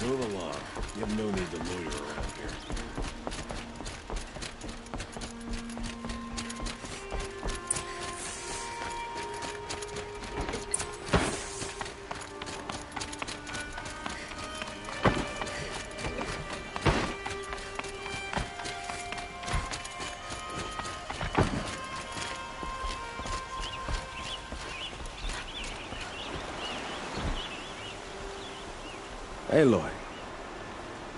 Move along. You have no need to loiter around here. Aloy,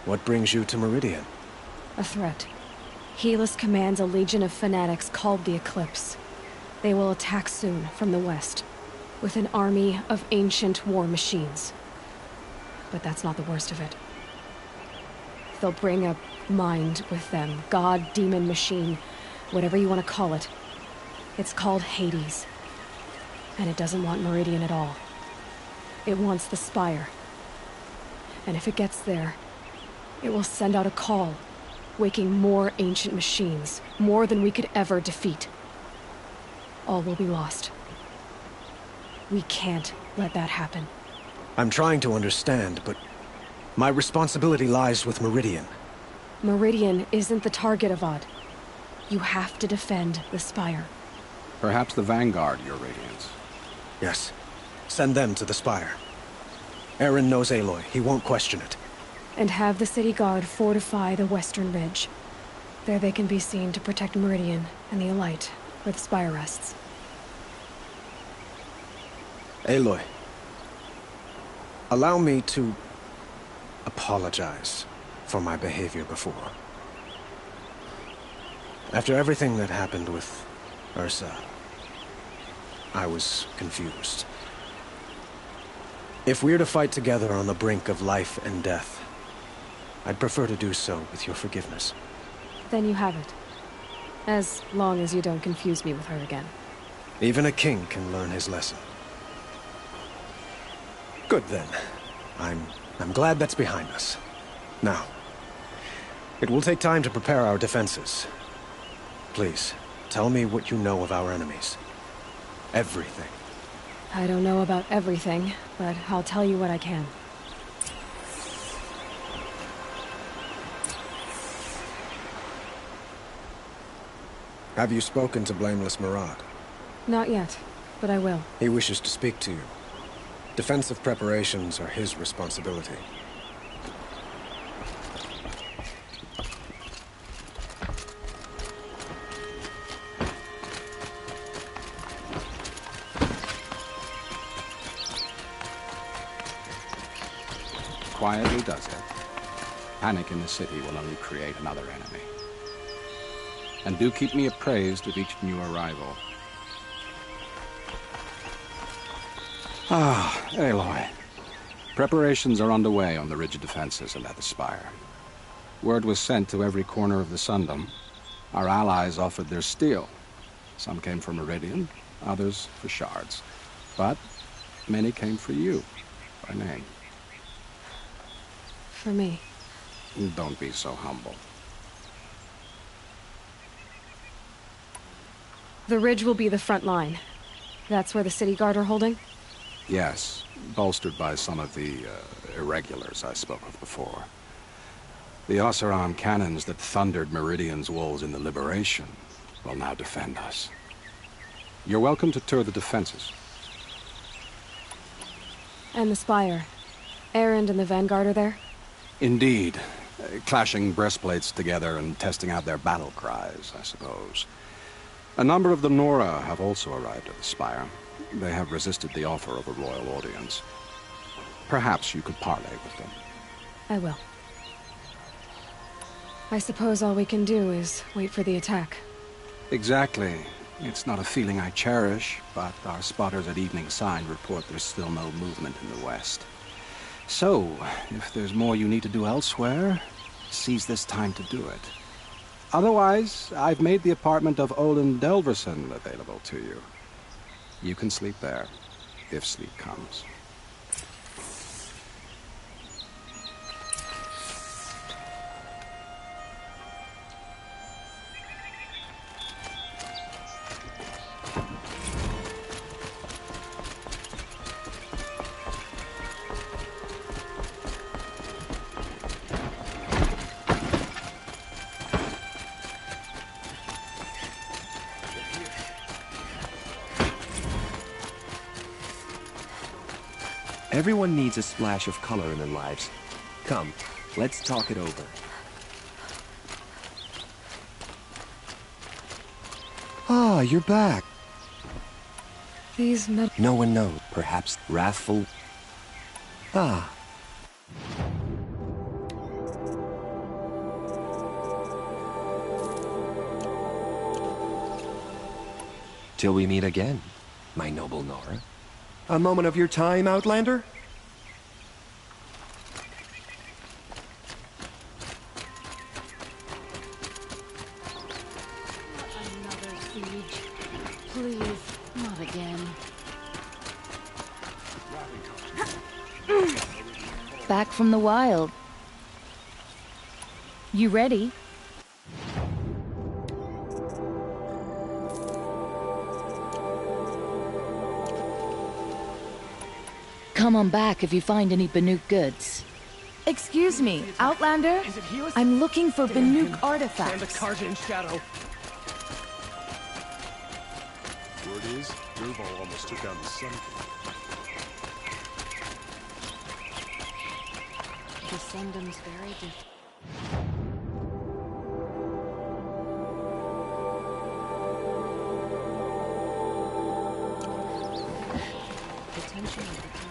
what brings you to Meridian? A threat. Helis commands a legion of fanatics called the Eclipse. They will attack soon from the west, with an army of ancient war machines. But that's not the worst of it. They'll bring a mind with them, god, demon, machine, whatever you want to call it. It's called Hades. And it doesn't want Meridian at all. It wants the Spire. And if it gets there, it will send out a call, waking more ancient machines, more than we could ever defeat. All will be lost. We can't let that happen. I'm trying to understand, but my responsibility lies with Meridian. Meridian isn't the target, Avad. You have to defend the Spire. Perhaps the Vanguard, Your Radiance. Yes. Send them to the Spire. Aaron knows Aloy. He won't question it. And have the city guard fortify the western ridge. There they can be seen to protect Meridian and the Elite, where the Spire rests. Aloy, allow me to apologize for my behavior before. After everything that happened with Ursa, I was confused. If we're to fight together on the brink of life and death, I'd prefer to do so with your forgiveness. Then you have it. As long as you don't confuse me with her again. Even a king can learn his lesson. Good then. I'm glad that's behind us. Now, it will take time to prepare our defenses. Please, tell me what you know of our enemies. Everything. I don't know about everything, but I'll tell you what I can. Have you spoken to Blameless Murad? Not yet, but I will. He wishes to speak to you. Defensive preparations are his responsibility. Quietly does it. Panic in the city will only create another enemy. And do keep me appraised of each new arrival. Aloy. Preparations are underway on the rigid defenses and at the Spire. Word was sent to every corner of the Sundom. Our allies offered their steel. Some came for Meridian, others for shards. But many came for you, by name. For me. Don't be so humble. The ridge will be the front line. That's where the city guard are holding? Yes, bolstered by some of the irregulars I spoke of before. The Oseram cannons that thundered Meridian's walls in the Liberation will now defend us. You're welcome to tour the defenses. And the Spire. Erend and the Vanguard are there? Indeed. Clashing breastplates together and testing out their battle cries, I suppose. A number of the Nora have also arrived at the Spire. They have resisted the offer of a royal audience. Perhaps you could parley with them. I will. I suppose all we can do is wait for the attack. Exactly. It's not a feeling I cherish, but our spotters at Evening Sign report there's still no movement in the west. So, if there's more you need to do elsewhere, seize this time to do it. Otherwise, I've made the apartment of Olin Delverson available to you. You can sleep there, if sleep comes. Everyone needs a splash of color in their lives. Come, let's talk it over. Ah, you're back. These metal... No one knows. Perhaps wrathful. Ah. Till we meet again, my noble Nora. A moment of your time, Outlander? Another siege. Please, not again. Back from the wild. You ready? Come on back if you find any Banuk goods. Excuse me, Outlander? I'm looking for Banuk artifacts. shadow. Word is, Derval almost took out the Sun King. The Sundom's very different. Potential of the card.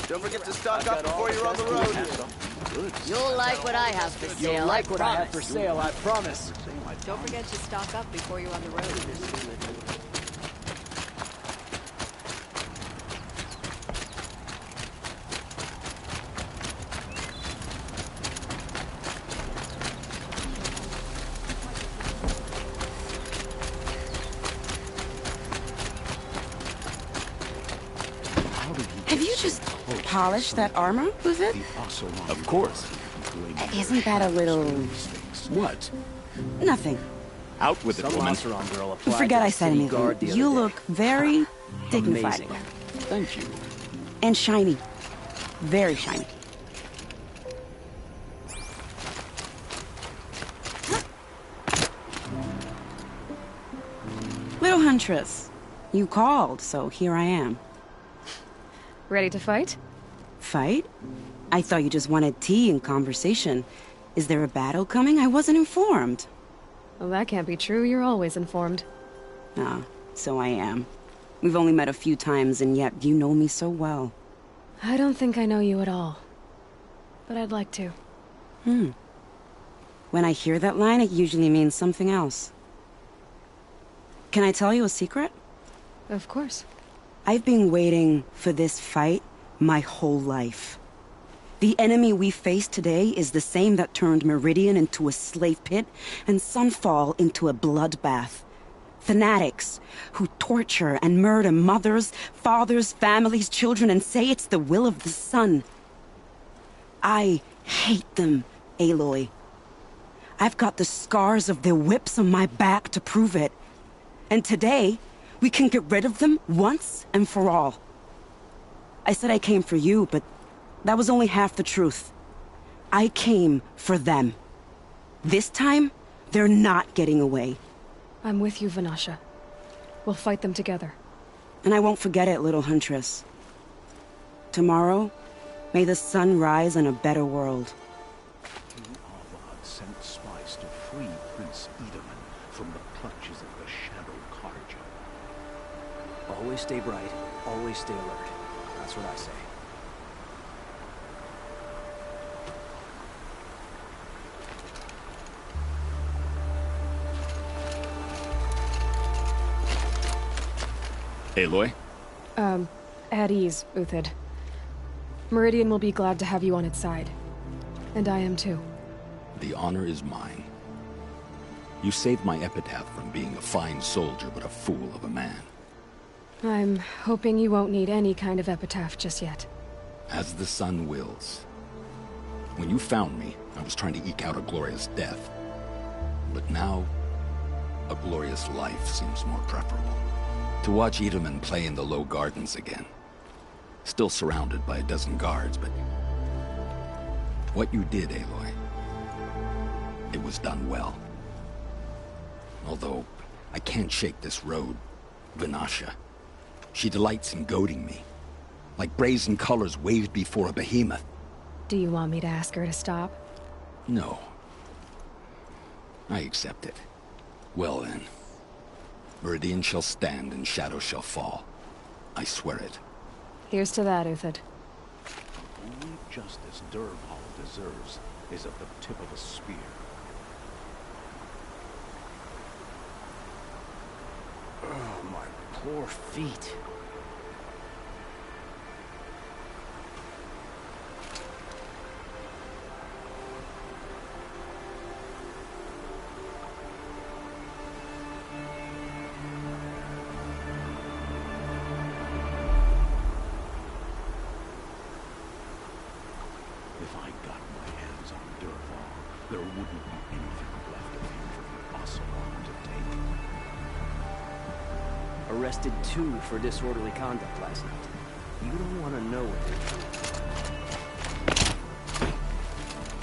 Don't forget to stock up before you're on the road. You'll like what I have for sale. You'll like what I have for sale, I promise. Don't forget to stock up before you're on the road. Have you just polished that armor, Buzit? Of course. Isn't that a little... What? nothing? Out with it, woman. Forget I said anything. You look very dignified. Amazing. Thank you. And shiny. Very shiny. Little Huntress, you called, so here I am. Ready to fight? Fight? I thought you just wanted tea and conversation. Is there a battle coming? I wasn't informed. Well, that can't be true. You're always informed. Ah, so I am. We've only met a few times, and yet you know me so well. I don't think I know you at all. But I'd like to. When I hear that line, it usually means something else. Can I tell you a secret? Of course. I've been waiting for this fight my whole life. The enemy we face today is the same that turned Meridian into a slave pit and Sunfall into a bloodbath. Fanatics who torture and murder mothers, fathers, families, children, and say it's the will of the sun. I hate them, Aloy. I've got the scars of their whips on my back to prove it. And today, we can get rid of them once and for all. I said I came for you, but that was only half the truth. I came for them. This time, they're not getting away. I'm with you, Vanasha. We'll fight them together. And I won't forget it, little huntress. Tomorrow, may the sun rise in a better world. King Avad sent spies to free Prince Edaman from the clutches of the Shadow Karja. Always stay bright, always stay alert. That's what I say. Aloy? At ease, Uthid. Meridian will be glad to have you on its side. And I am too. The honor is mine. You saved my epitaph from being a fine soldier but a fool of a man. I'm hoping you won't need any kind of epitaph just yet. As the sun wills. When you found me, I was trying to eke out a glorious death. But now, a glorious life seems more preferable. To watch Edaman play in the low gardens again. Still surrounded by a dozen guards, but... what you did, Aloy, it was done well. Although, I can't shake this road, Vanasha. She delights in goading me. Like brazen colors waved before a behemoth. Do you want me to ask her to stop? No. I accept it. Well then. Meridian shall stand and shadow shall fall. I swear it. Here's to that, Uthid. Only justice Dervahl deserves is at the tip of a spear. Oh, my poor feet. If I got my hands on Dervahl, there wouldn't be anything left of him for the Ocelot to take. Arrested 2 for disorderly conduct last night. You don't want to know what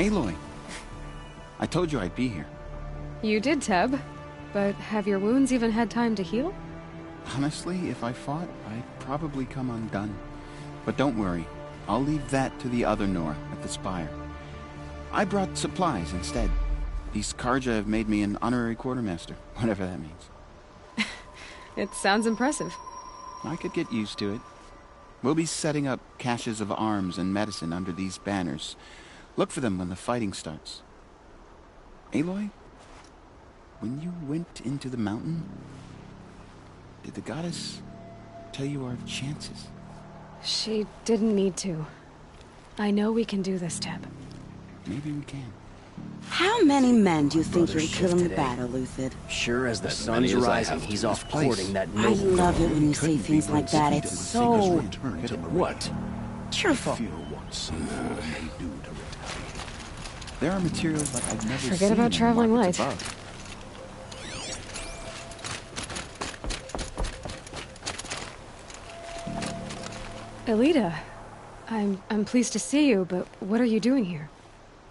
they're doing. Aloy, I told you I'd be here. You did, Teb. But have your wounds even had time to heal? Honestly, if I fought, I'd probably come undone. But don't worry, I'll leave that to the other Nora at the Spire. I brought supplies instead. These Karja have made me an honorary quartermaster, whatever that means. It sounds impressive. I could get used to it. We'll be setting up caches of arms and medicine under these banners. Look for them when the fighting starts. Aloy, when you went into the mountain, did the goddess tell you our chances? She didn't need to. I know we can do this, Teb. Maybe we can. How many men do you think you'll kill in the battle, Uthid? Sure as the As many sun's as I rising, have he's to off this place. courting that I noble love girl. it when you say things like that. It's so Return to Meridian. What? cheerful. Fear what someone may do to retaliate. There are materials like I've never Forget seen about in the traveling markets light. above. Elita, I'm pleased to see you, but what are you doing here?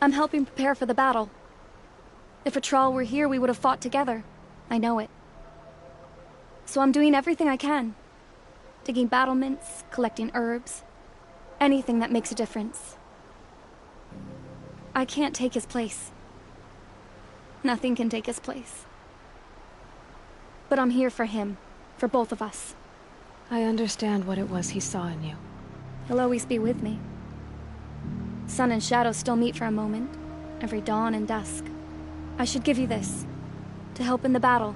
I'm helping prepare for the battle. If Atral were here, we would have fought together. I know it. So I'm doing everything I can. Digging battlements, collecting herbs. Anything that makes a difference. I can't take his place. Nothing can take his place. But I'm here for him. For both of us. I understand what it was he saw in you. He'll always be with me. Sun and shadow still meet for a moment. Every dawn and dusk. I should give you this. To help in the battle.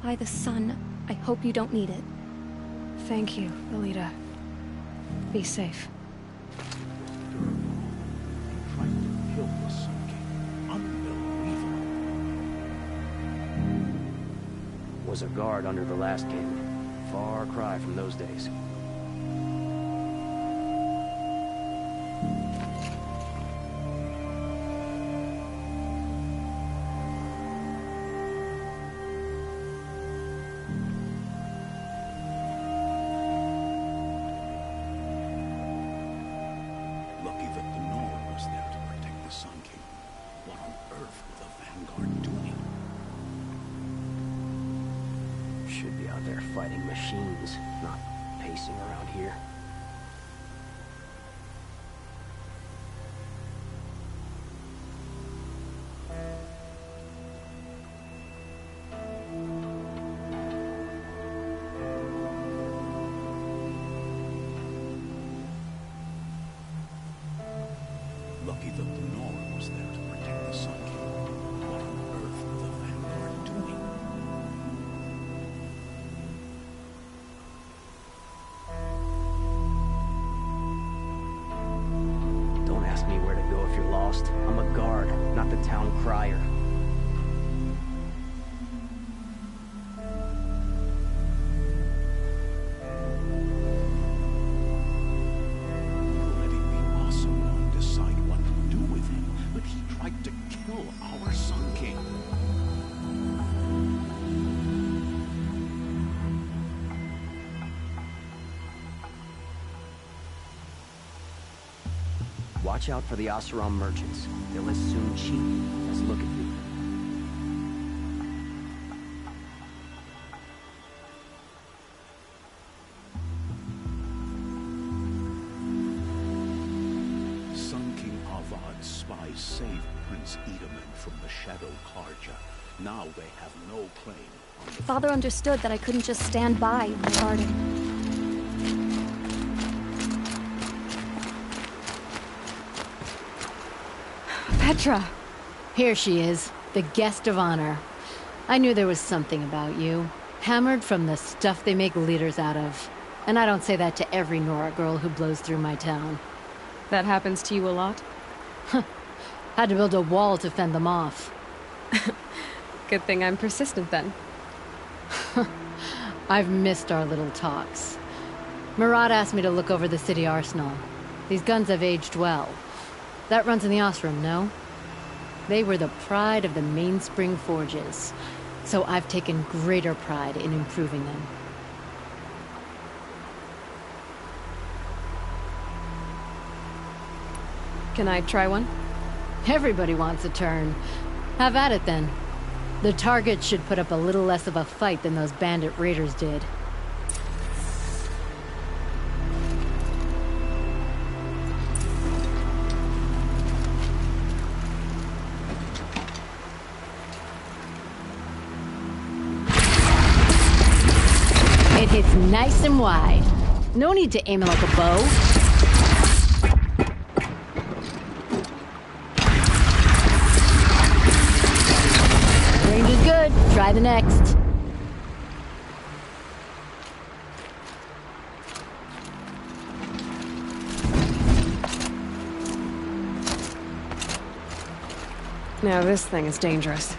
By the sun, I hope you don't need it. Thank you, Elita. Be safe. He tried to kill the Sun King. Unbelievable. Was a guard under the last king. Far cry from those days. should be out there fighting machines, not pacing around here. Lucky that the Nora was there to protect the Sun King. What on earth were the Vanguard doing? Don't ask me where to go if you're lost. I'm a guard, not the town crier. Watch out for the Oseram merchants. They'll as soon cheat as look at you. Sun King Avad's spies saved Prince Edaman from the Shadow Karja. Now they have no claim on the... Father understood that I couldn't just stand by and guard him. Petra! Here she is, the guest of honor. I knew there was something about you. Hammered from the stuff they make leaders out of. And I don't say that to every Nora girl who blows through my town. That happens to you a lot? Had to build a wall to fend them off. Good thing I'm persistent then. I've missed our little talks. Murad asked me to look over the city arsenal. These guns have aged well. That runs in the Osram, no? They were the pride of the Mainspring Forges, so I've taken greater pride in improving them. Can I try one? Everybody wants a turn. Have at it then. The target should put up a little less of a fight than those bandit raiders did. It hits nice and wide. No need to aim it like a bow. Range is good. Try the next. Now this thing is dangerous.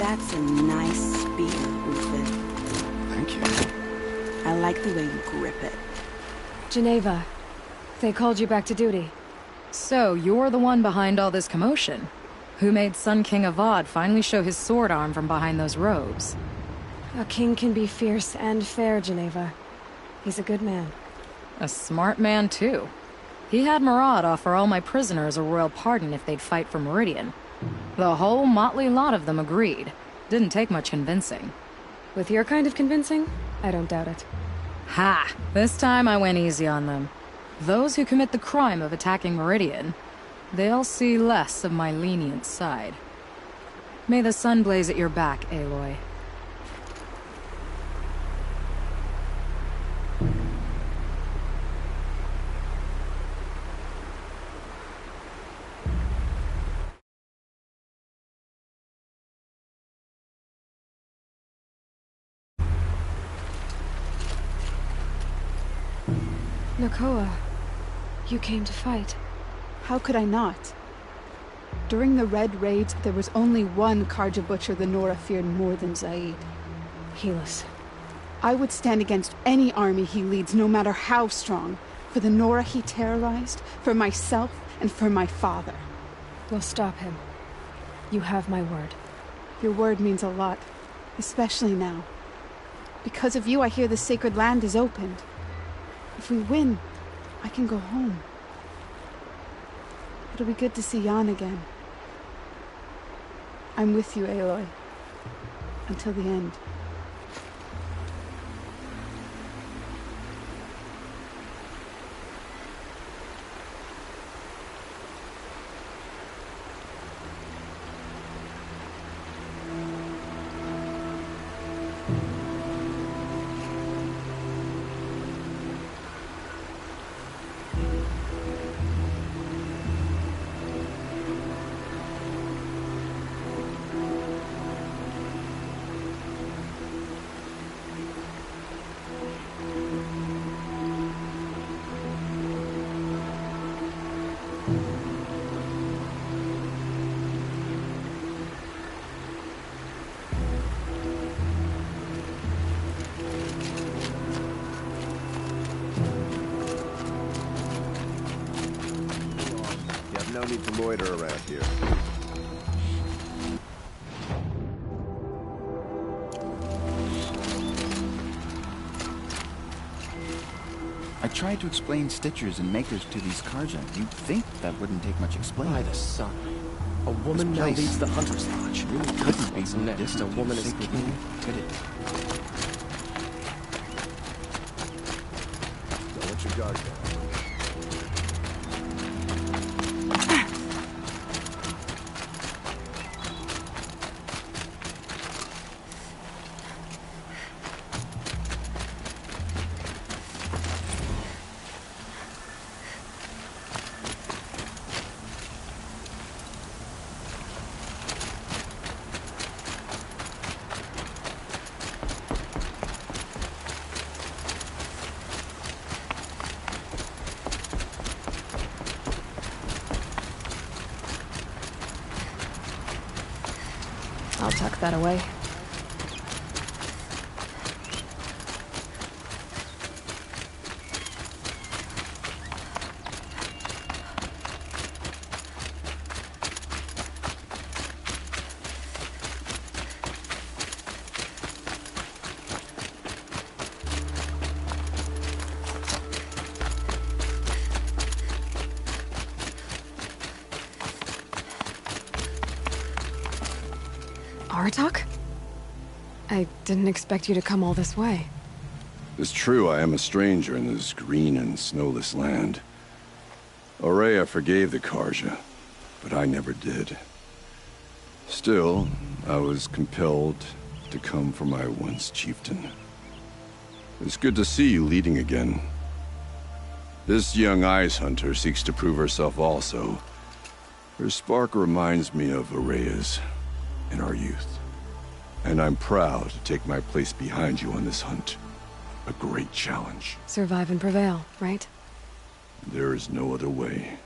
That's a nice spear, Rufus. Thank you. I like the way you grip it. Geneva, they called you back to duty. So, you're the one behind all this commotion? Who made Sun King Avad finally show his sword arm from behind those robes? A king can be fierce and fair, Geneva. He's a good man. A smart man, too. He had Murad offer all my prisoners a royal pardon if they'd fight for Meridian. The whole motley lot of them agreed. Didn't take much convincing. With your kind of convincing, I don't doubt it. Ha! This time I went easy on them. Those who commit the crime of attacking Meridian, they'll see less of my lenient side. May the sun blaze at your back, Aloy. Nakoa, you came to fight. How could I not? During the Red Raids, there was only one Karja Butcher the Nora feared more than Zaid. Helis. I would stand against any army he leads, no matter how strong. For the Nora he terrorized, for myself, and for my father. We'll stop him. You have my word. Your word means a lot, especially now. Because of you, I hear the sacred land is opened. If we win, I can go home. It'll be good to see Jan again. I'm with you, Aloy. Until the end. No need to loiter around here. I tried to explain stitchers and makers to these Karja. You'd think that wouldn't take much explaining. By the sun. A woman now leads the Hunter's Lodge. Really couldn't be more next. A distant woman to is Sacred king, Land, could it? Don't let your guard down. I'll tuck that away. Aratak? I didn't expect you to come all this way. It's true, I am a stranger in this green and snowless land. Aurea forgave the Karja, but I never did. Still, I was compelled to come for my once chieftain. It's good to see you leading again. This young ice hunter seeks to prove herself also. Her spark reminds me of Aurea's in our youth. And I'm proud to take my place behind you on this hunt. A great challenge. Survive and prevail, right? There is no other way.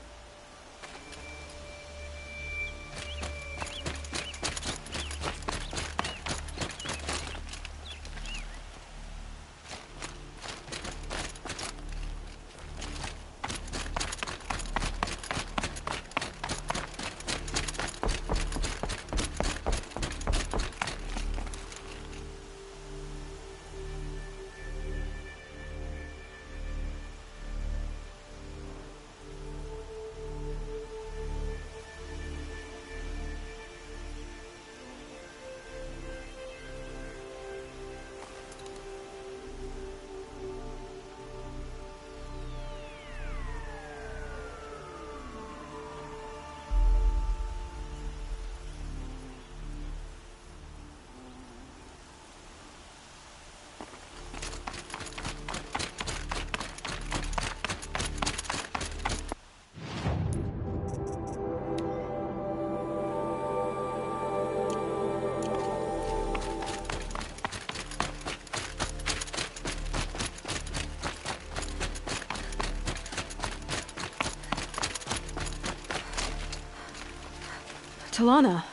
Talana,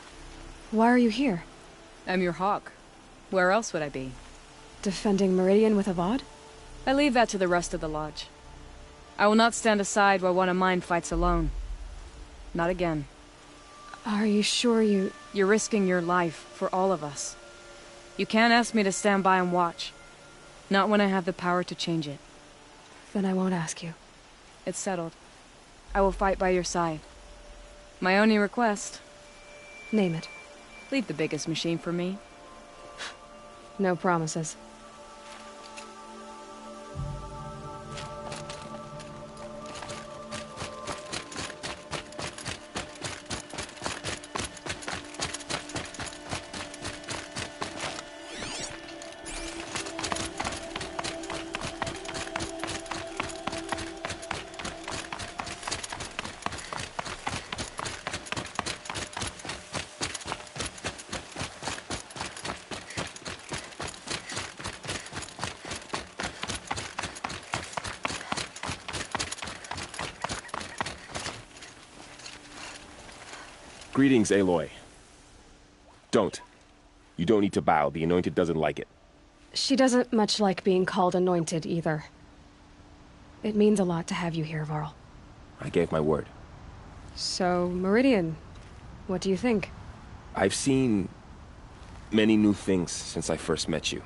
why are you here? I'm your hawk. Where else would I be? Defending Meridian with Avad? I leave that to the rest of the Lodge. I will not stand aside while one of mine fights alone. Not again. Are you sure you... You're risking your life for all of us. You can't ask me to stand by and watch. Not when I have the power to change it. Then I won't ask you. It's settled. I will fight by your side. My only request... Name it. Leave the biggest machine for me. No promises. Greetings, Aloy. Don't. You don't need to bow. The Anointed doesn't like it. She doesn't much like being called Anointed, either. It means a lot to have you here, Varl. I gave my word. So, Meridian, what do you think? I've seen many new things since I first met you.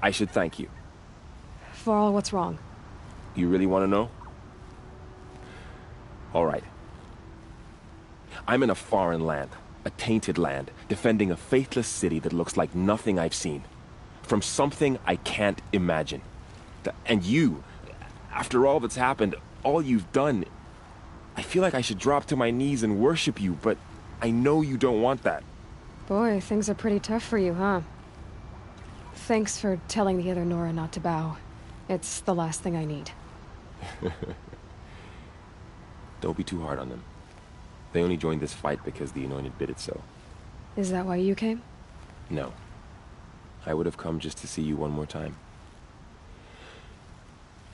I should thank you. Varl, what's wrong? You really want to know? All right. I'm in a foreign land, a tainted land, defending a faithless city that looks like nothing I've seen. From something I can't imagine. And you, after all that's happened, all you've done, I feel like I should drop to my knees and worship you, but I know you don't want that. Boy, things are pretty tough for you, huh? Thanks for telling the other Nora not to bow. It's the last thing I need. Don't be too hard on them. They only joined this fight because the Anointed bid it so. Is that why you came? No. I would have come just to see you one more time.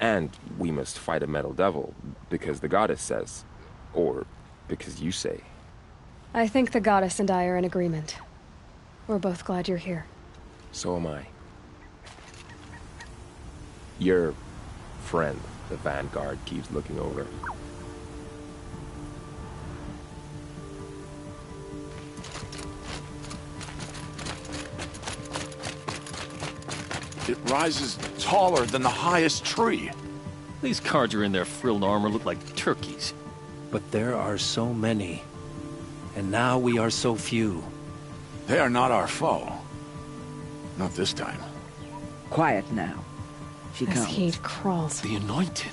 And we must fight a metal devil, because the goddess says. Or because you say. I think the goddess and I are in agreement. We're both glad you're here. So am I. Your friend, the Vanguard, keeps looking over. It rises taller than the highest tree. These Carja in their frilled armor look like turkeys. But there are so many. And now we are so few. They are not our foe. Not this time. Quiet now. She This comes. heat crawls. The Anointed.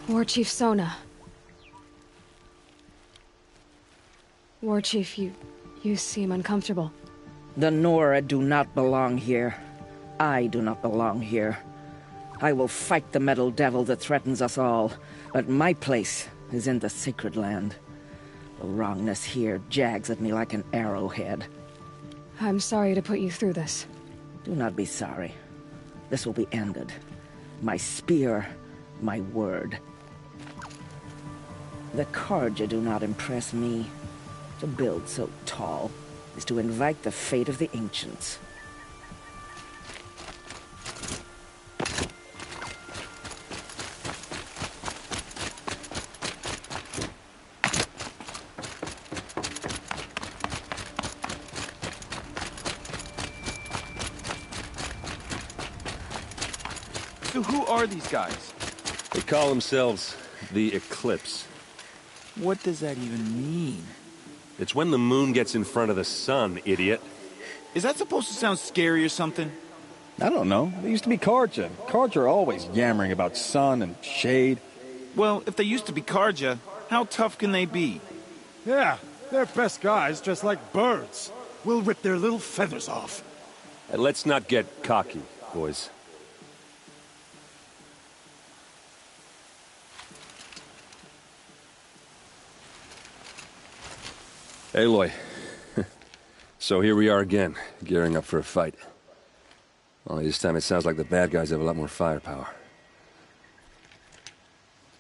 War Chief Sona. War Chief, you seem uncomfortable. The Nora do not belong here. I do not belong here. I will fight the metal devil that threatens us all, but my place is in the sacred land. The wrongness here jags at me like an arrowhead. I'm sorry to put you through this. Do not be sorry. This will be ended. My spear, my word. The Carja do not impress me. To build so tall is to invite the fate of the ancients. So who are these guys? They call themselves the Eclipse. What does that even mean? It's when the moon gets in front of the sun, idiot. Is that supposed to sound scary or something? I don't know. They used to be Carja. Carja are always yammering about sun and shade. Well, if they used to be Carja, how tough can they be? Yeah, they're best guys just like birds. We'll rip their little feathers off. And let's not get cocky, boys. Aloy. So here we are again, gearing up for a fight. Only this time it sounds like the bad guys have a lot more firepower.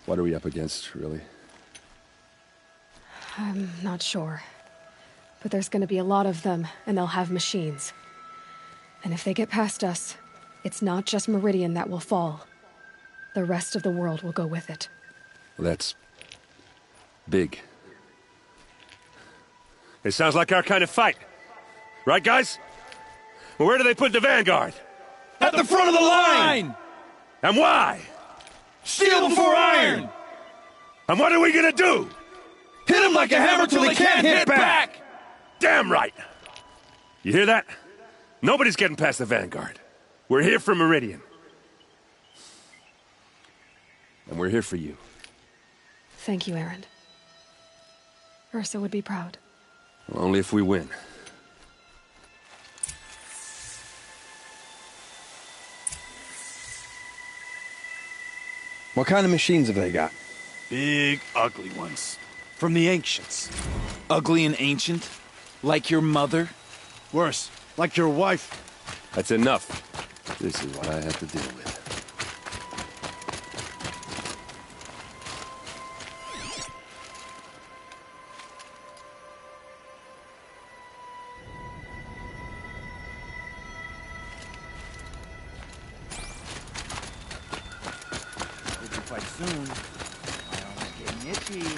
What are we up against, really? I'm not sure. But there's gonna be a lot of them, and they'll have machines. And if they get past us, it's not just Meridian that will fall. The rest of the world will go with it. Well, that's... big. It sounds like our kind of fight. Right, guys? Well, where do they put the Vanguard? At the front of the line! And why? Steel before iron! And what are we gonna do? Hit them like a hammer till they can't hit back! Damn right! You hear that? Nobody's getting past the Vanguard. We're here for Meridian. And we're here for you. Thank you, Aaron. Ursa would be proud. Well, only if we win. What kind of machines have they got? Big, ugly ones. From the ancients. Ugly and ancient? Like your mother? Worse, like your wife. That's enough. This is what I have to deal with. Quite soon. My arm is getting itchy.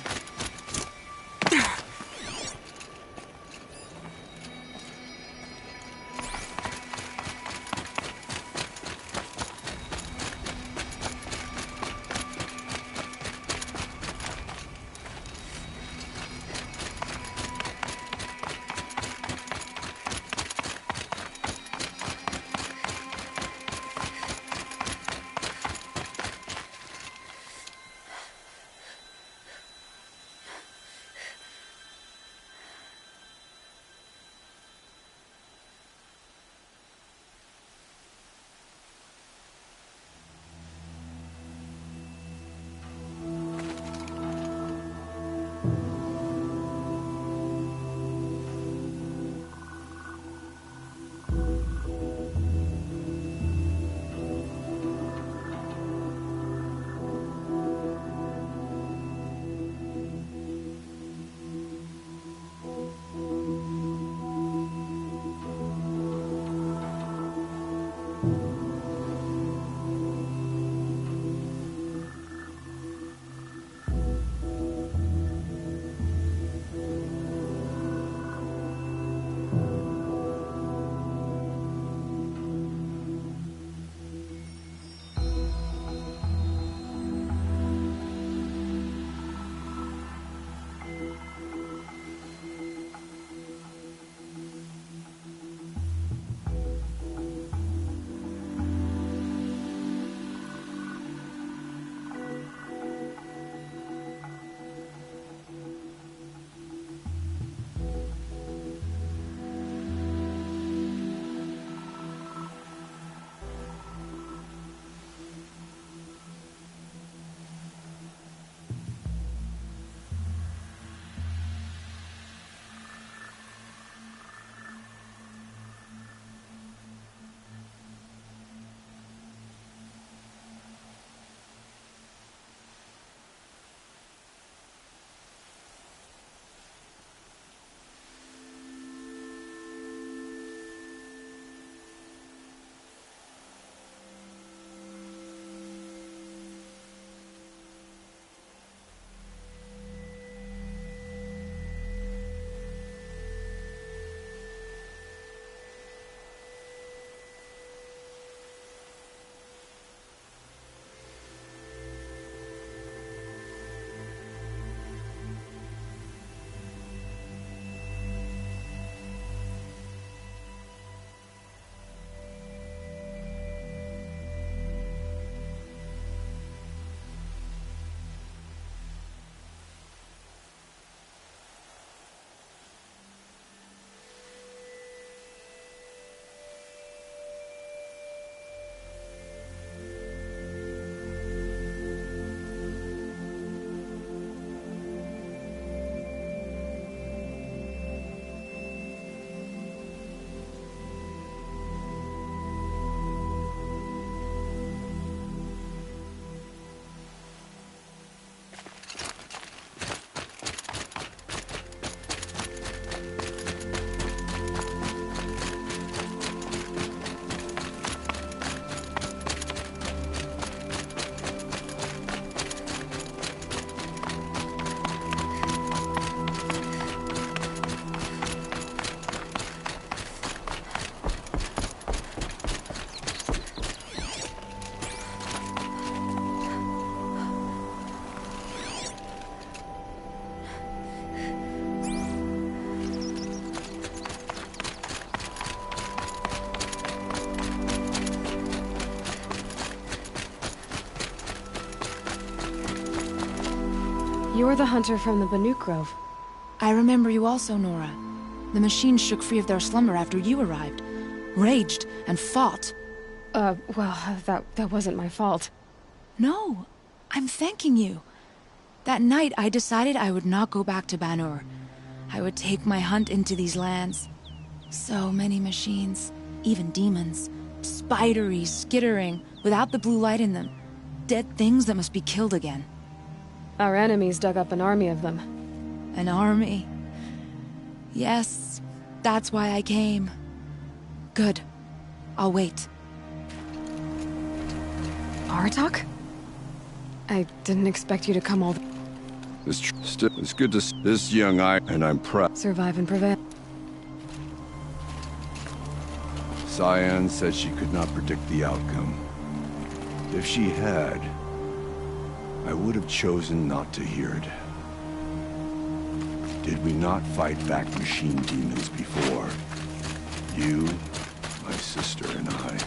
You're the hunter from the Banuk Grove. I remember you also, Nora. The machines shook free of their slumber after you arrived. Raged and fought. That wasn't my fault. No, I'm thanking you. That night, I decided I would not go back to Banur. I would take my hunt into these lands. So many machines, even demons. Spidery, skittering, without the blue light in them. Dead things that must be killed again. Our enemies dug up an army of them. An army? Yes, that's why I came. Good. I'll wait. Aratak? I didn't expect you to come all the... It's good to see this young eye, and I'm proud. Survive and prevail. Cyan said she could not predict the outcome. If she had, I would have chosen not to hear it. Did we not fight back machine demons before? You, my sister, and I.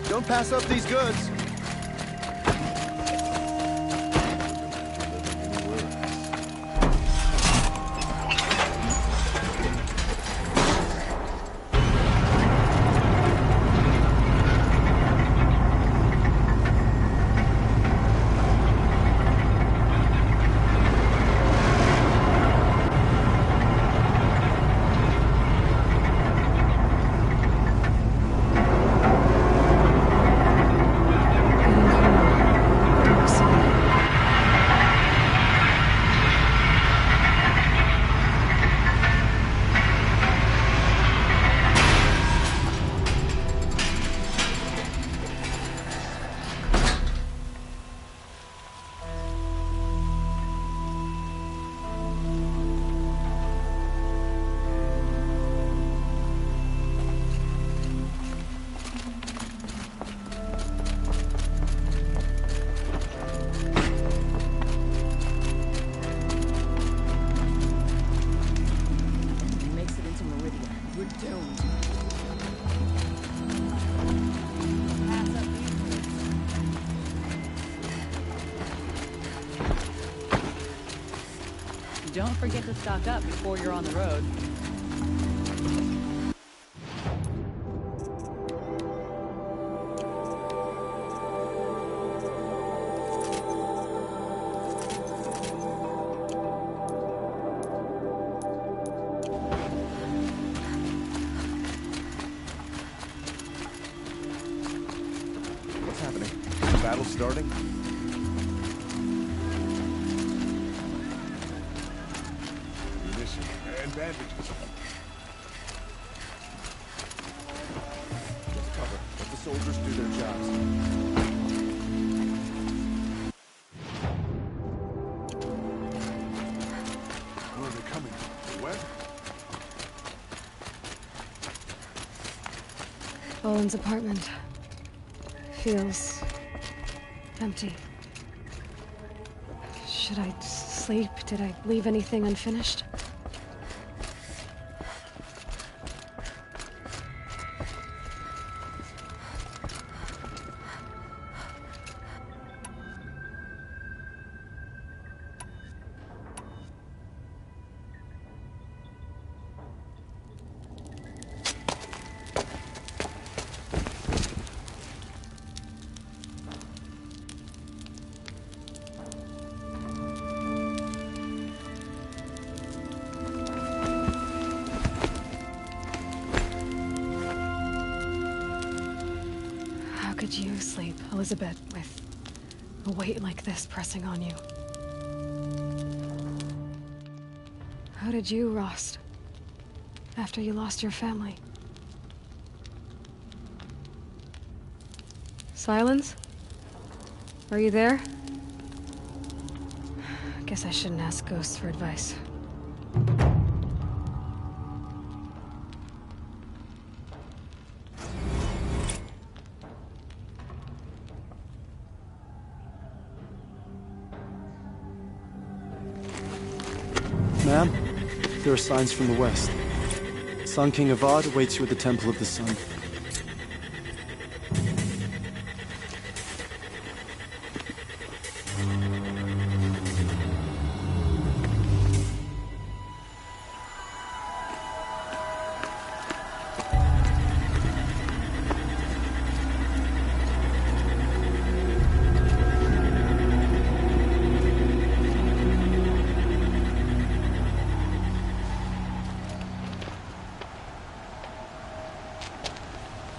Don't pass up these goods. Don't forget to stock up before you're on the road. What's happening? The battle's starting? And bandages. Get cover. Let the soldiers do their jobs. Where are they coming? Where? Owen's apartment. Feels empty. Should I sleep? Did I leave anything unfinished? you sleep, Elizabeth, with a weight like this pressing on you? How did you, Rost, after you lost your family? Silence? Are you there? Guess I shouldn't ask ghosts for advice. Ma'am, there are signs from the west. Sun King Avad awaits you at the Temple of the Sun.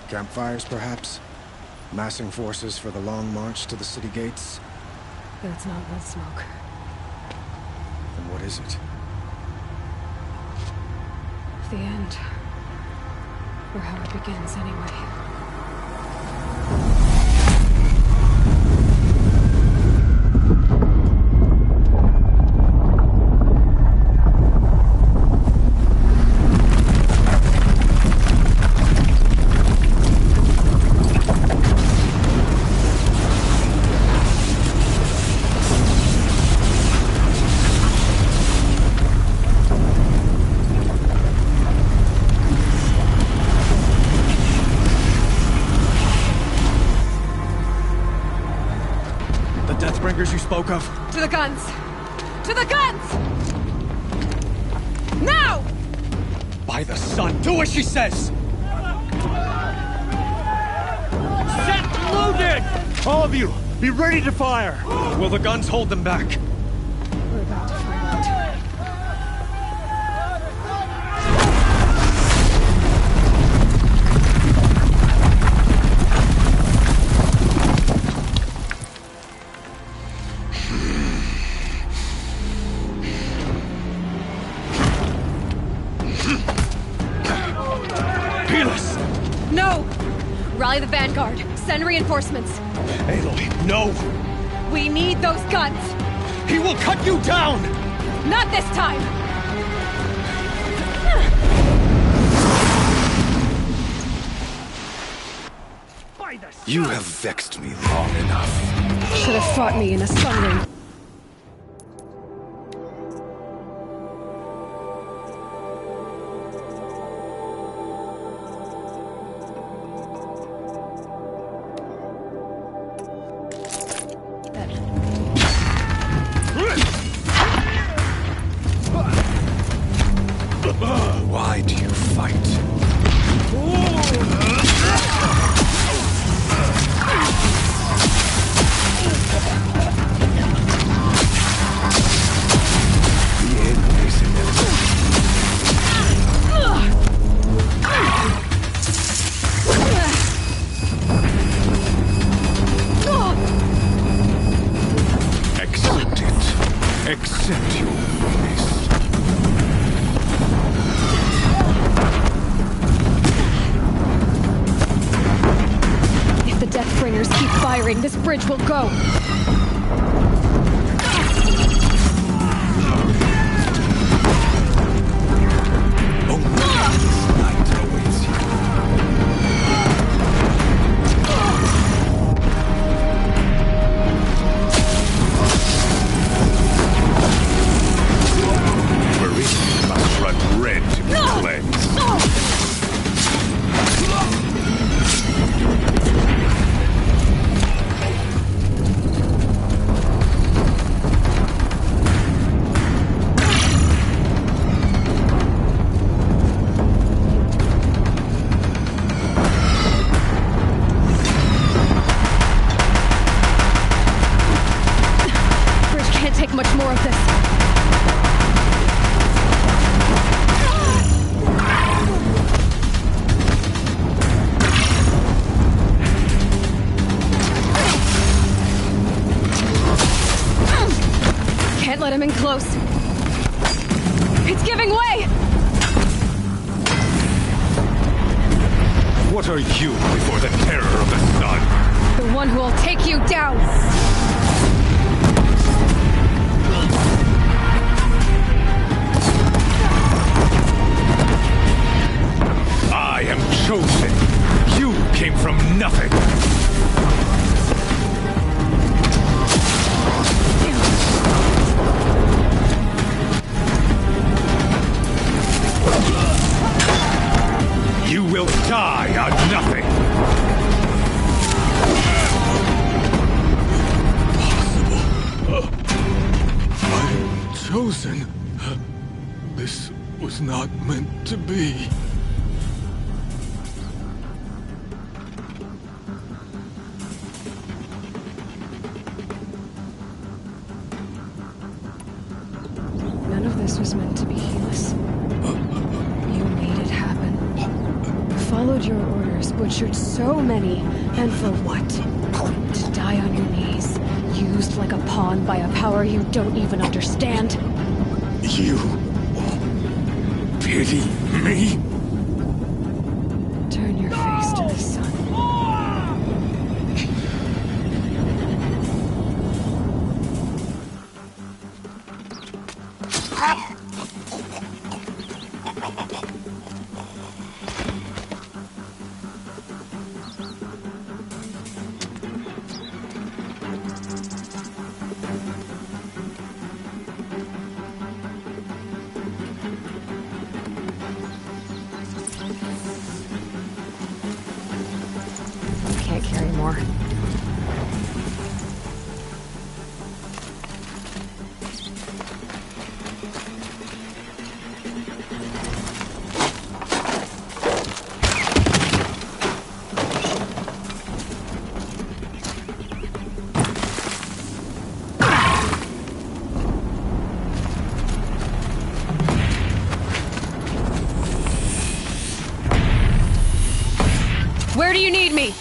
Campfires, perhaps? Massing forces for the long march to the city gates? That's not blood smoke. Then what is it? The end. Or how it begins, anyway. You spoke of? To the guns! To the guns! Now! By the sun, do as she says! Set loaded! All of you, be ready to fire! Will the guns hold them back? We're about to find out. No! Rally the vanguard. Send reinforcements. Aloy, no! We need those guns! He will cut you down! Not this time! You have vexed me long enough. Should have fought me in a sun ring. Why do you fight? The end is inevitable. Accept it. Accept your weakness. If the Deathbringers keep firing, this bridge will go. Meridian must run red to be cleansed. are you before the terror of the sun? The one who will take you down! I am chosen. You came from nothing. You will die on nothing. I'm chosen. This was not meant to be. None of this was meant to be, Helis. You made it happen. Followed your orders, butchered so many, and for what? To die on your knees, used like a pawn by a power you don't even understand. You pity me? Turn your face to the sun. Can't carry more. Where do you need me?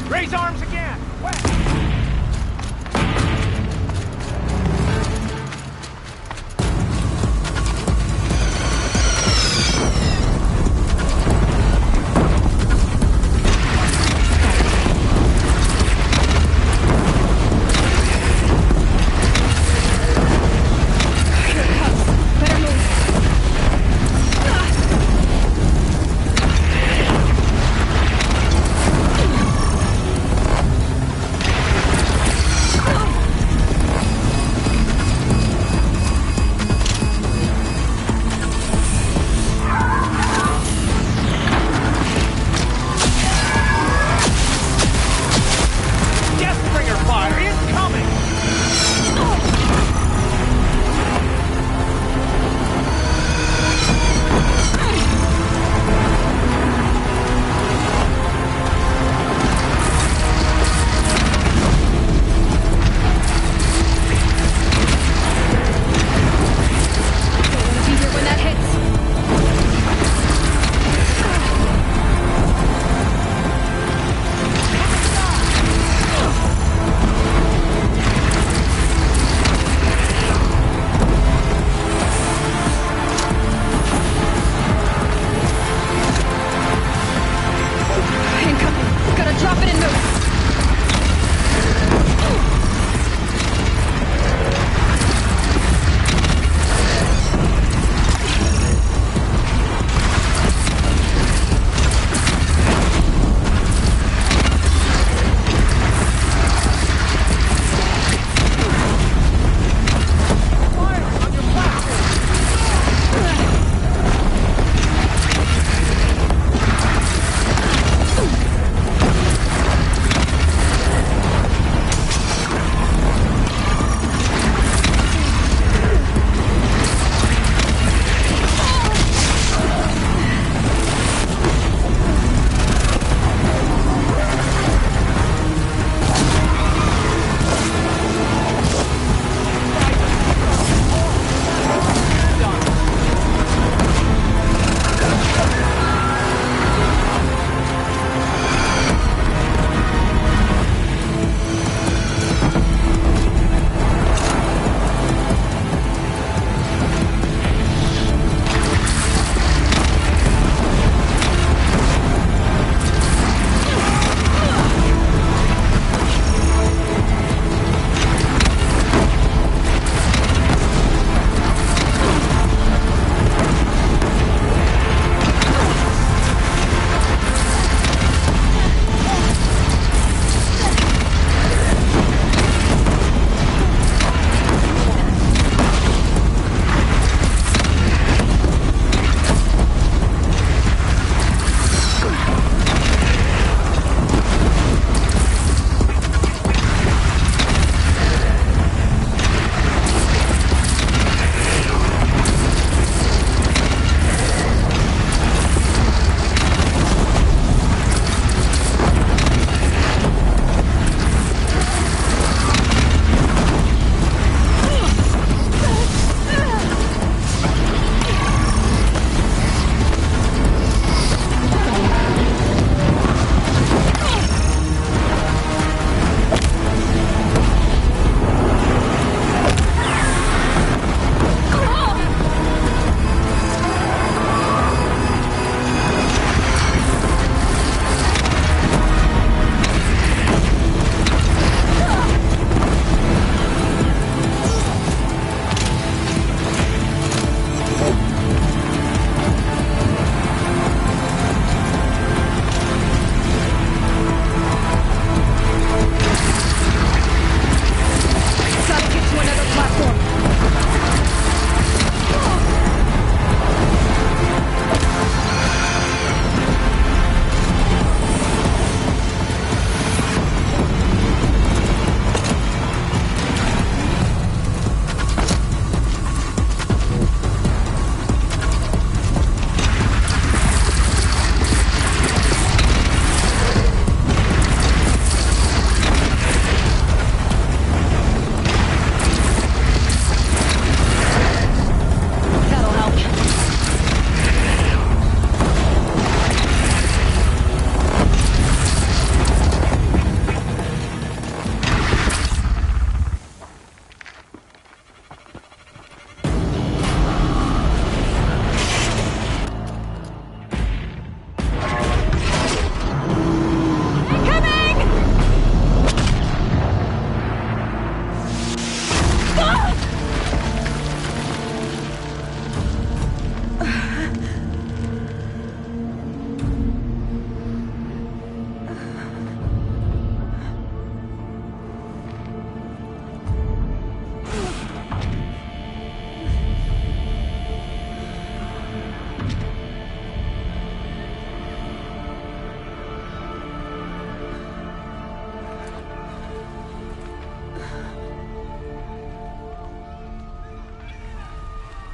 Raise arms again! West!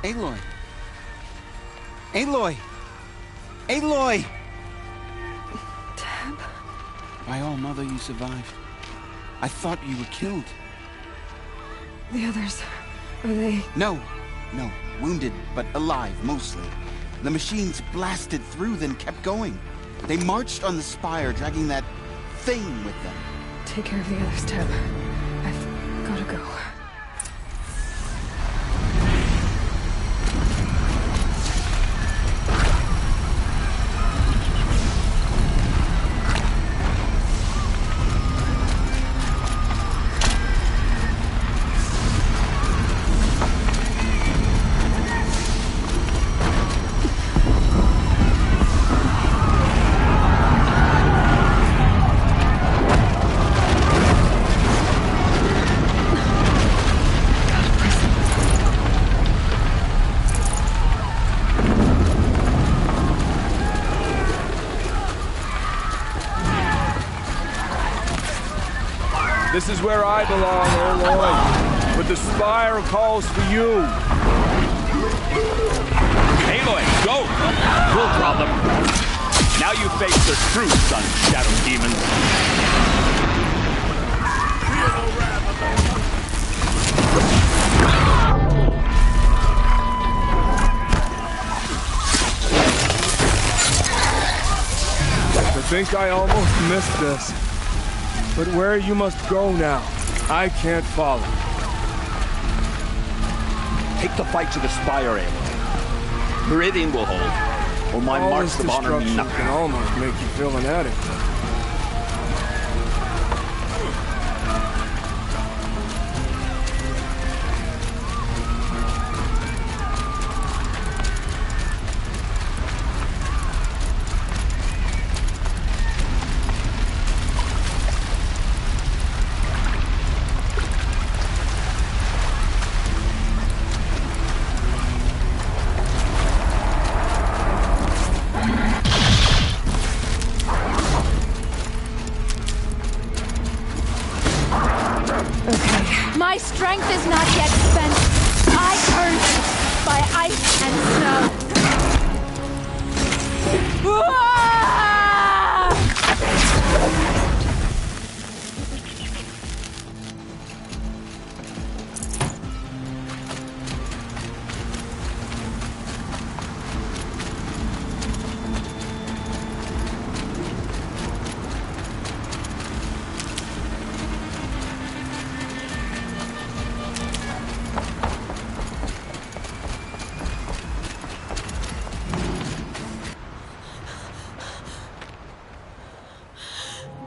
Aloy! Aloy! Aloy! Tab? By all, Mother, you survived. I thought you were killed. The others, are they... No. Wounded, but alive, mostly. The machines blasted through, then kept going. They marched on the spire, dragging that thing with them. Take care of the others, Tab. I've gotta go. This is where I belong, Aloy. But the spire calls for you. Aloy, go! We'll draw them. Now you face the true Sun Shadow Demons. I think I almost missed this. But where you must go now, I can't follow. Take the fight to the spire, Aloy. Meridian will hold, or my All marks this of honor mean destruction nothing. can almost make you feel an addict. My strength is not yet spent. I earned it by ice and snow.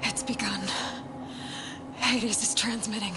It's begun. Hades is transmitting.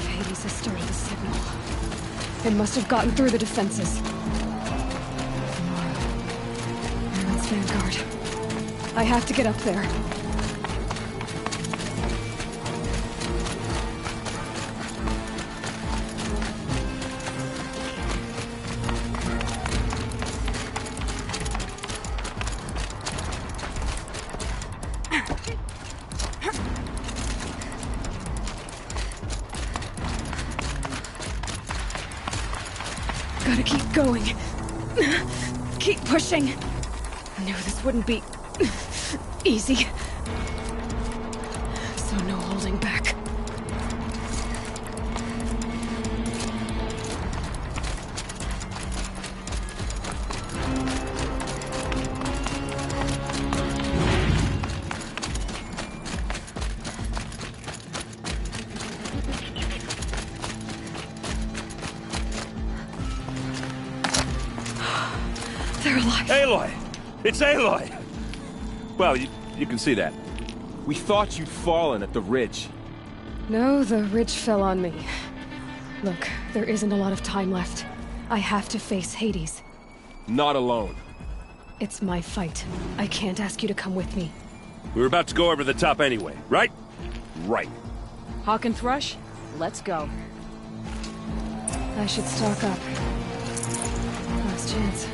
Hades has started the signal. It must have gotten through the defenses. Iron's vanguard. I have to get up there. Gotta keep going. Keep pushing. I knew this wouldn't be easy. So no holding back. They're alive. Aloy! It's Aloy! Well, you can see that. We thought you'd fallen at the ridge. No, the ridge fell on me. Look, there isn't a lot of time left. I have to face Hades. Not alone. It's my fight. I can't ask you to come with me. We were about to go over the top anyway, right? Right. Hawk and Thrush, let's go. I should stock up. Last chance.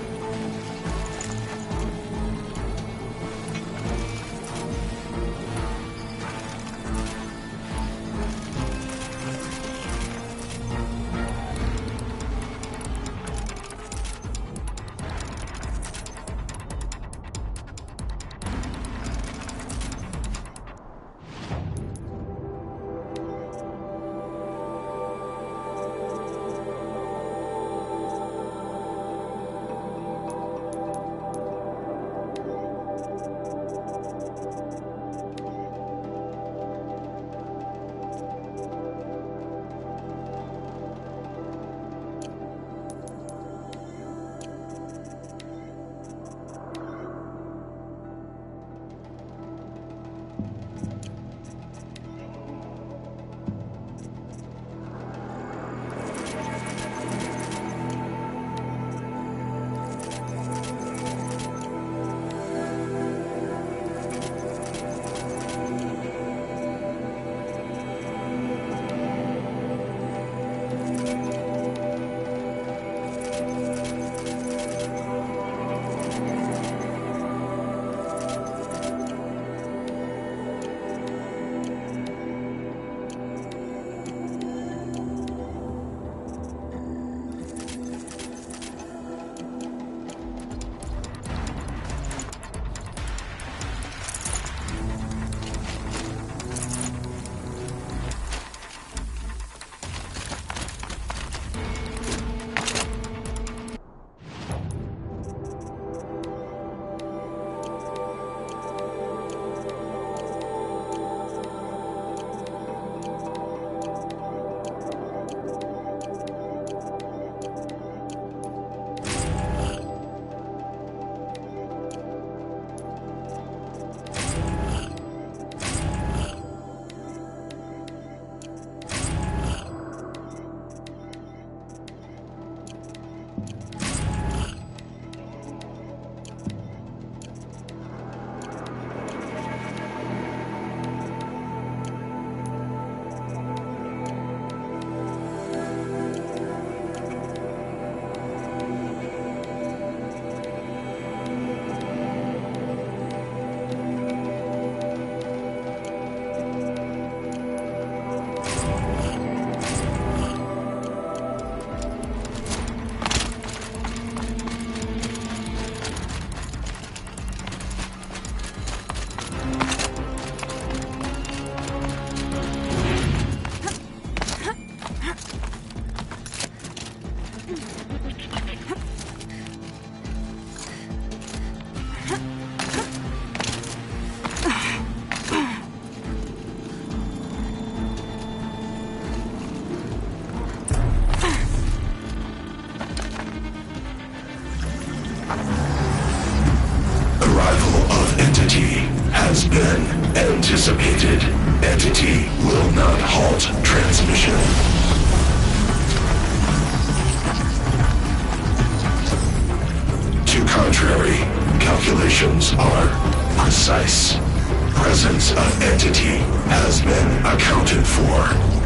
has been anticipated. Entity will not halt transmission. To contrary, calculations are precise. Presence of entity has been accounted for.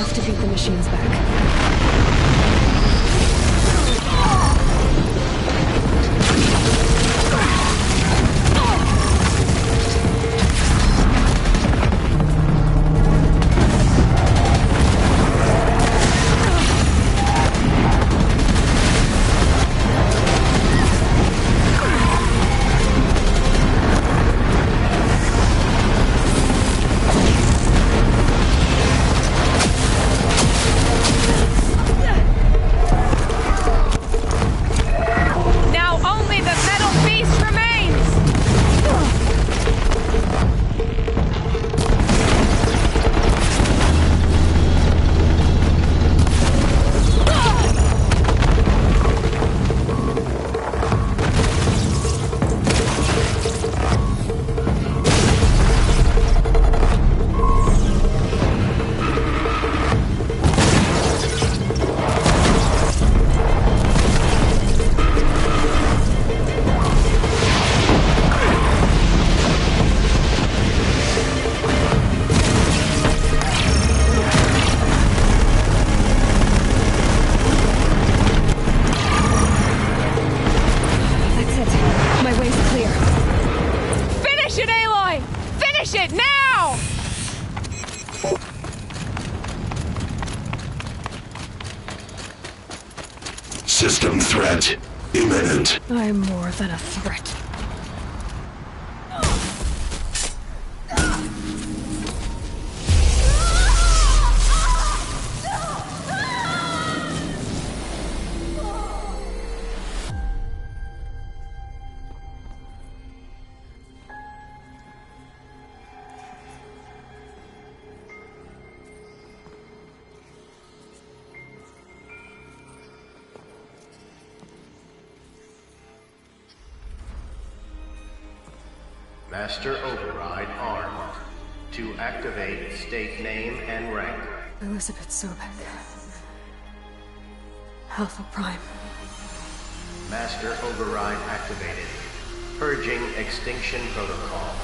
have to beat the machines back. System threat imminent. I'm more than a threat. Master Override armed. To activate, state name and rank. Elizabeth Sobek. Alpha Prime. Master Override activated. Purging Extinction Protocol.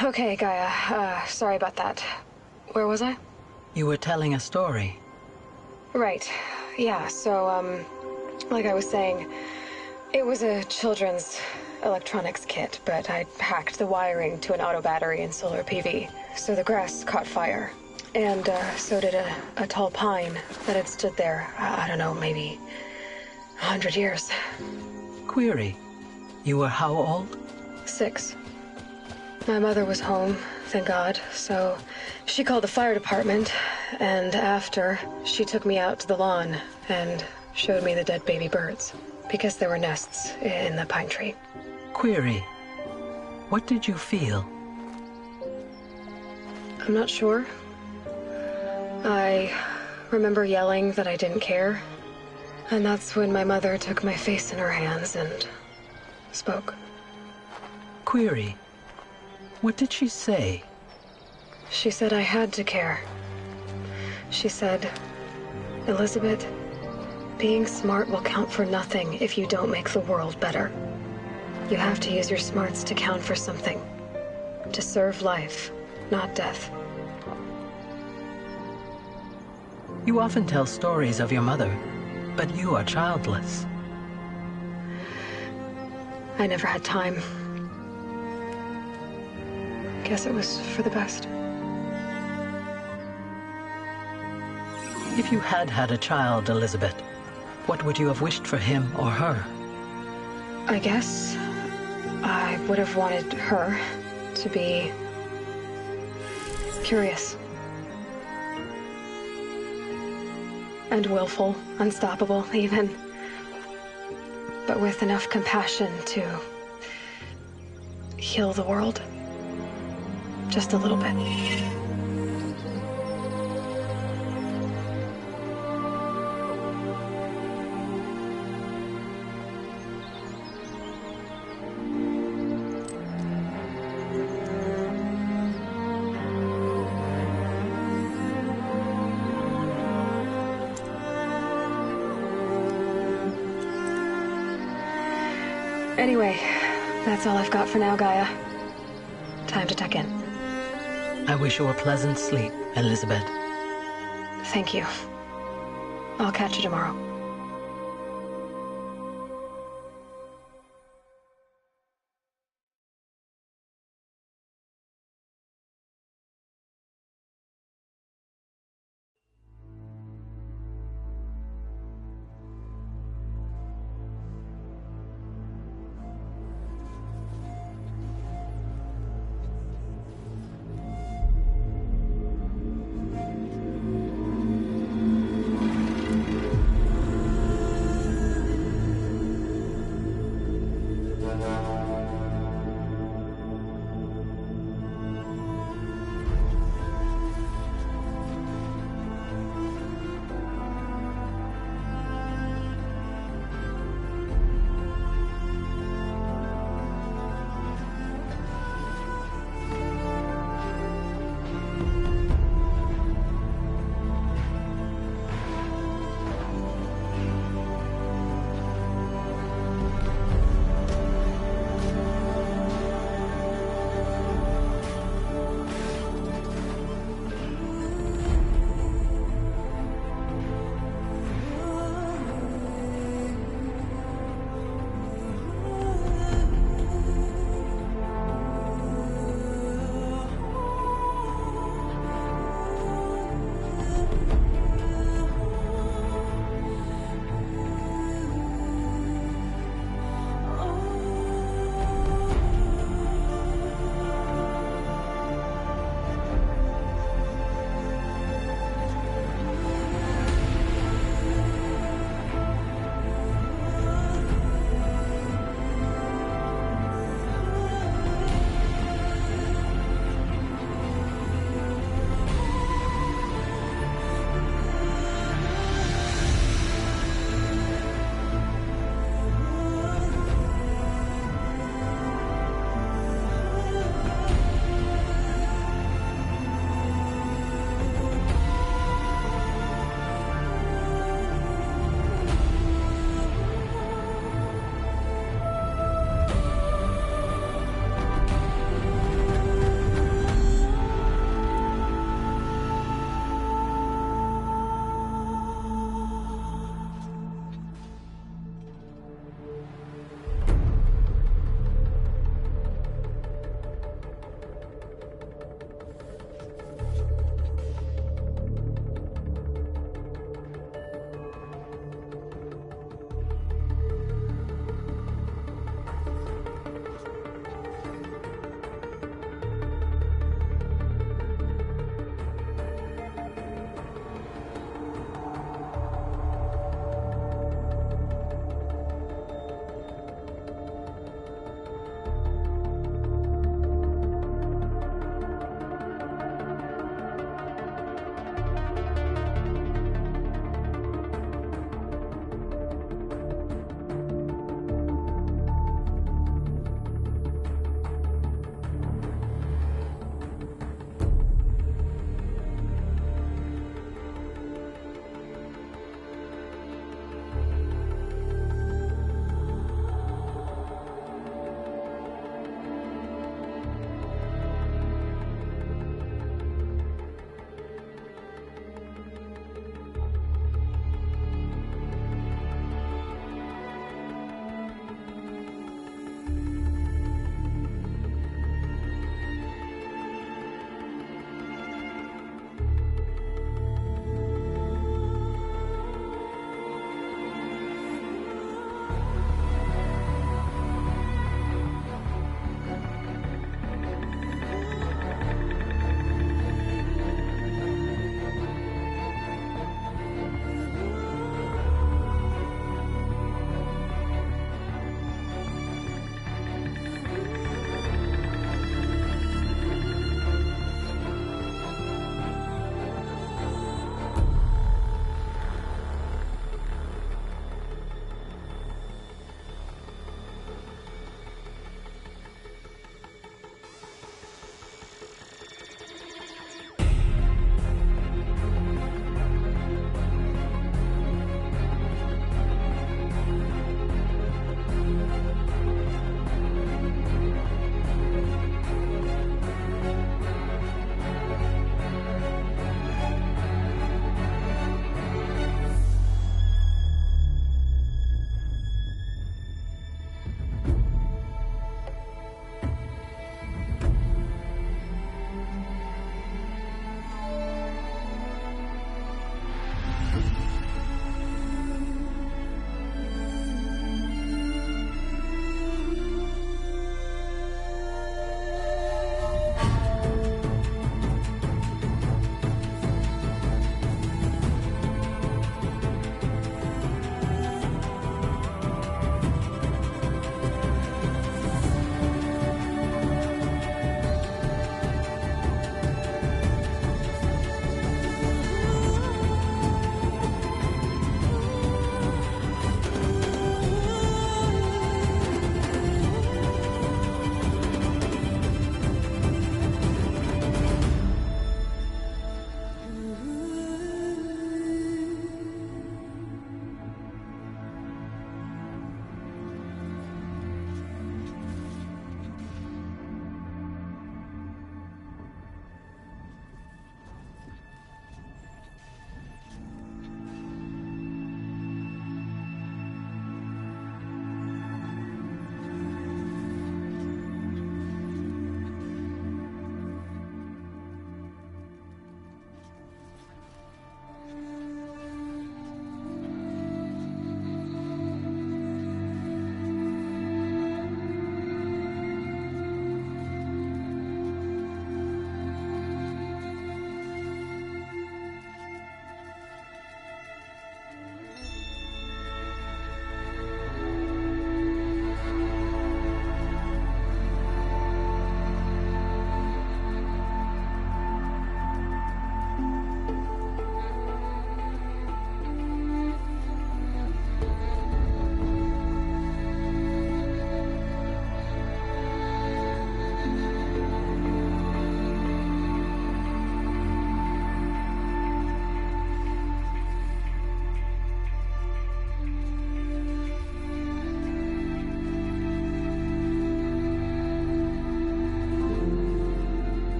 Okay, Gaia. Sorry about that. Where was I? You were telling a story. Right. Yeah, so, like I was saying, it was a children's electronics kit, but I hacked the wiring to an auto battery and solar PV, so the grass caught fire. And so did a tall pine that had stood there, I don't know, maybe 100 years. Query, you were how old? 6. My mother was home, thank God, so she called the fire department, and after, she took me out to the lawn and showed me the dead baby birds, because there were nests in the pine tree. Query, what did you feel? I'm not sure. I remember yelling that I didn't care, and that's when my mother took my face in her hands and spoke. Query, what did she say? She said I had to care. She said, Elizabeth, being smart will count for nothing if you don't make the world better. You have to use your smarts to count for something. To serve life, not death. You often tell stories of your mother, but you are childless. I never had time. Guess it was for the best. If you had had a child, Elizabeth, what would you have wished for him or her? I guess I would have wanted her to be curious. And willful, unstoppable, even. But with enough compassion to heal the world. Just a little bit. Anyway, that's all I've got for now, Gaia. Time to tuck in. I wish you a pleasant sleep, Elizabeth. Thank you. I'll catch you tomorrow.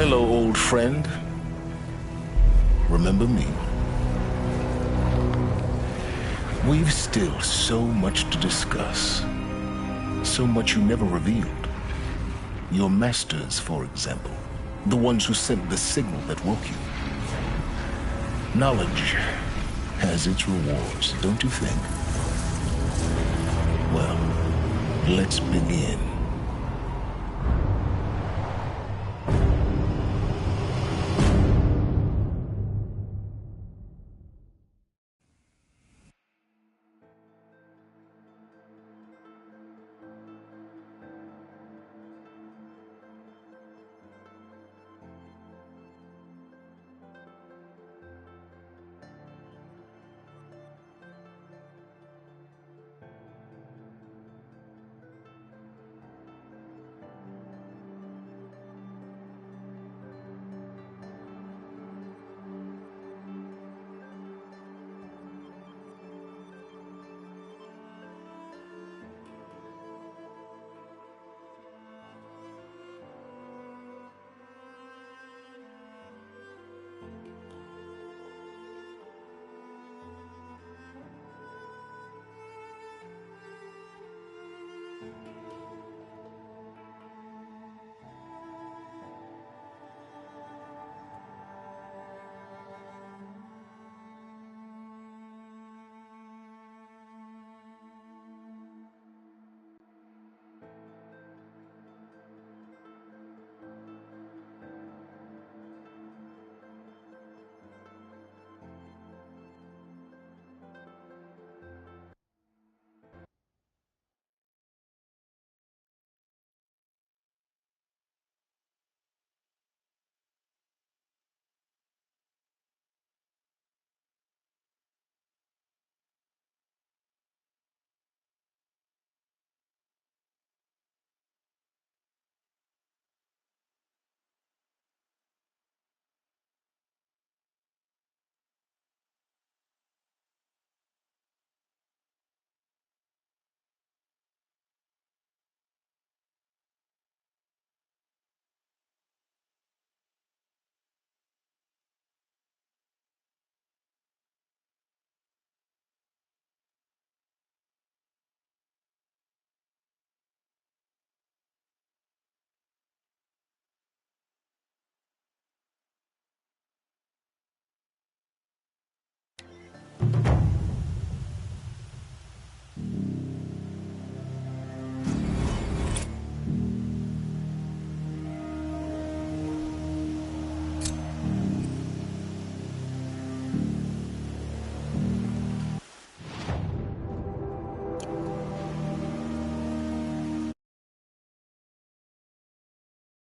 Hello, old friend. Remember me? We've still so much to discuss. So much you never revealed. Your masters, for example. The ones who sent the signal that woke you. Knowledge has its rewards, don't you think? Well, let's begin.